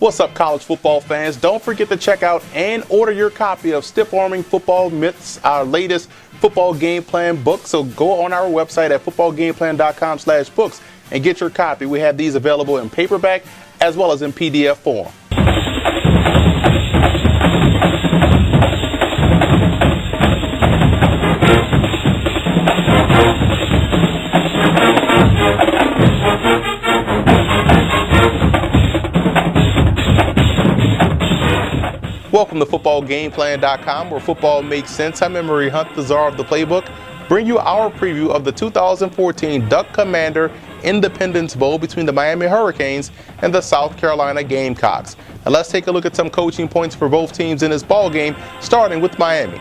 What's up, college football fans? Don't forget to check out and order your copy of Stiff Arming Football Myths, our latest football game plan book. So go on our website at footballgameplan.com/books and get your copy. We have these available in paperback as well as in PDF form. Welcome to footballgameplan.com, where football makes sense. I'm Emery Hunt, the czar of the playbook. Bring you our preview of the 2014 Duck Commander Independence Bowl between the Miami Hurricanes and the South Carolina Gamecocks. Now let's take a look at some coaching points for both teams in this ball game, starting with Miami.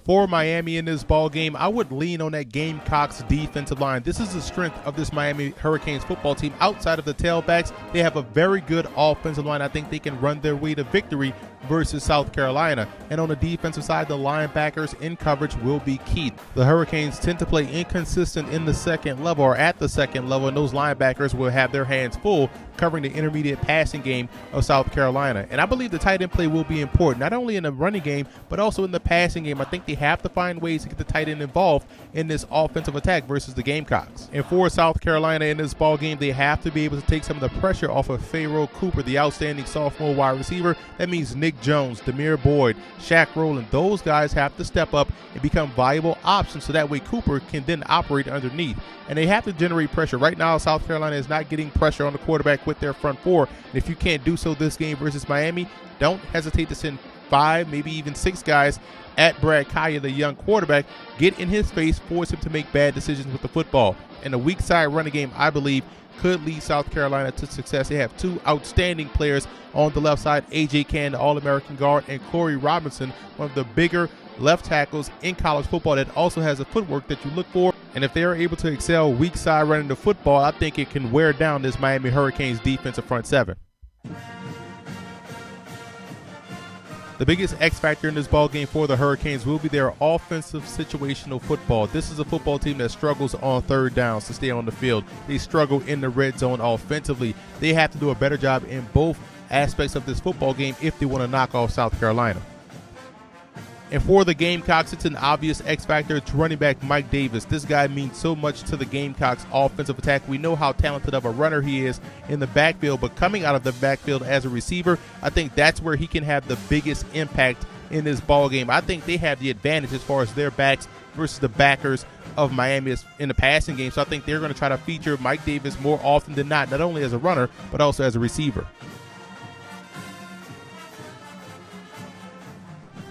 For Miami in this ball game, I would lean on that Gamecocks defensive line. This is the strength of this Miami Hurricanes football team. Outside of the tailbacks, they have a very good offensive line. I think they can run their way to victory versus South Carolina. And on the defensive side, the linebackers in coverage will be key. The Hurricanes tend to play inconsistent in the second level or at the second level, and those linebackers will have their hands full covering the intermediate passing game of South Carolina. And I believe the tight end play will be important, not only in the running game, but also in the passing game. I think they have to find ways to get the tight end involved in this offensive attack versus the Gamecocks. And for South Carolina in this ball game, they have to be able to take some of the pressure off of Pharaoh Cooper, the outstanding sophomore wide receiver. That means Nick Jones, Demir Boyd, Shaq Rowland. Those guys have to step up and become viable options so that way Cooper can then operate underneath. And they have to generate pressure. Right now, South Carolina is not getting pressure on the quarterback with their front four. And if you can't do so this game versus Miami, don't hesitate to send 5, maybe even 6 guys at Brad Kaya, the young quarterback. Get in his face, force him to make bad decisions with the football. And the weak side running game, I believe, could lead South Carolina to success. They have 2 outstanding players on the left side, A.J. Cann, the All-American guard, and Corey Robinson, one of the bigger left tackles in college football that also has a footwork that you look for. And if they are able to excel weak side running the football, I think it can wear down this Miami Hurricanes defensive front seven. The biggest X factor in this ball game for the Hurricanes will be their offensive situational football. This is a football team that struggles on third downs to stay on the field. They struggle in the red zone offensively. They have to do a better job in both aspects of this football game if they want to knock off South Carolina. And for the Gamecocks, it's an obvious X factor. It's running back Mike Davis. This guy means so much to the Gamecocks offensive attack. We know how talented of a runner he is in the backfield, but coming out of the backfield as a receiver, I think that's where he can have the biggest impact in this ball game. I think they have the advantage as far as their backs versus the backers of Miami in the passing game. So I think they're going to try to feature Mike Davis more often than not only as a runner, but also as a receiver.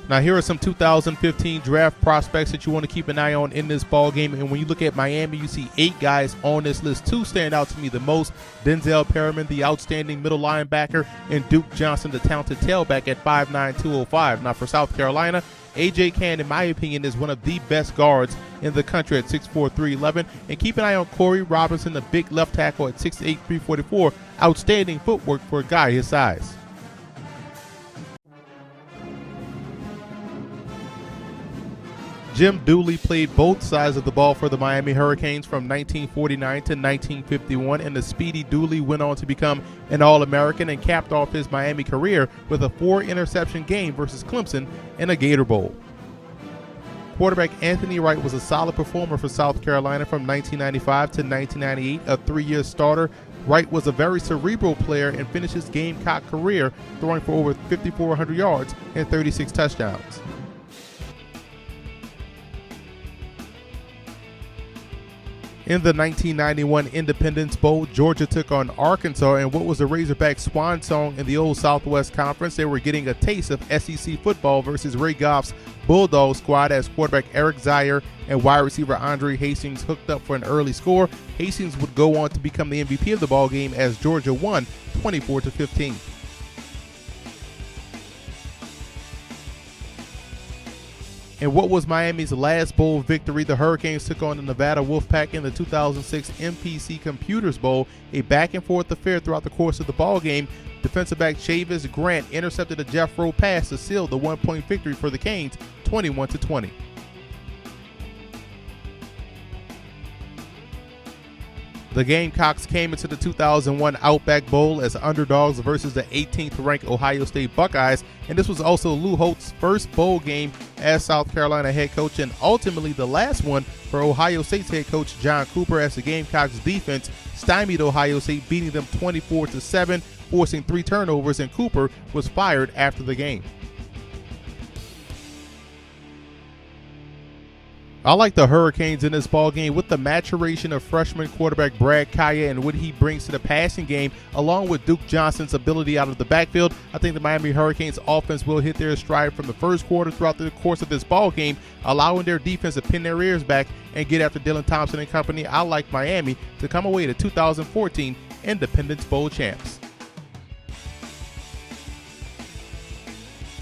Now, here are some 2015 draft prospects that you want to keep an eye on in this ball game. And when you look at Miami, you see 8 guys on this list. 2 stand out to me the most: Denzel Perriman, the outstanding middle linebacker, and Duke Johnson, the talented tailback at 5'9", 205. Now, for South Carolina, A.J. Cann, in my opinion, is one of the best guards in the country at 6'4", 311. And keep an eye on Corey Robinson, the big left tackle at 6'8", 344. Outstanding footwork for a guy his size. Jim Dooley played both sides of the ball for the Miami Hurricanes from 1949 to 1951, and the speedy Dooley went on to become an All-American and capped off his Miami career with a 4-interception game versus Clemson in a Gator Bowl. Quarterback Anthony Wright was a solid performer for South Carolina from 1995 to 1998, a 3-year starter. Wright was a very cerebral player and finished his Gamecock career throwing for over 5,400 yards and 36 touchdowns. In the 1991 Independence Bowl, Georgia took on Arkansas in what was the Razorback swan song in the old Southwest Conference. They were getting a taste of SEC football versus Ray Goff's Bulldog squad as quarterback Eric Zaire and wide receiver Andre Hastings hooked up for an early score. Hastings would go on to become the MVP of the ball game as Georgia won 24-15. In what was Miami's last bowl victory, the Hurricanes took on the Nevada Wolfpack in the 2006 MPC Computers Bowl, a back-and-forth affair throughout the course of the ball game. Defensive back Chavis Grant intercepted a Jeff Rowe pass to seal the one-point victory for the Canes, 21-20. The Gamecocks came into the 2001 Outback Bowl as underdogs versus the 18th-ranked Ohio State Buckeyes, and this was also Lou Holtz's first bowl game as South Carolina head coach, and ultimately the last one for Ohio State's head coach John Cooper, as the Gamecocks defense stymied Ohio State, beating them 24-7, forcing 3 turnovers, and Cooper was fired after the game. I like the Hurricanes in this ball game with the maturation of freshman quarterback Brad Kaaya and what he brings to the passing game, along with Duke Johnson's ability out of the backfield. I think the Miami Hurricanes offense will hit their stride from the first quarter throughout the course of this ball game, allowing their defense to pin their ears back and get after Dylan Thompson and company. I like Miami to come away the 2014 Independence Bowl champs.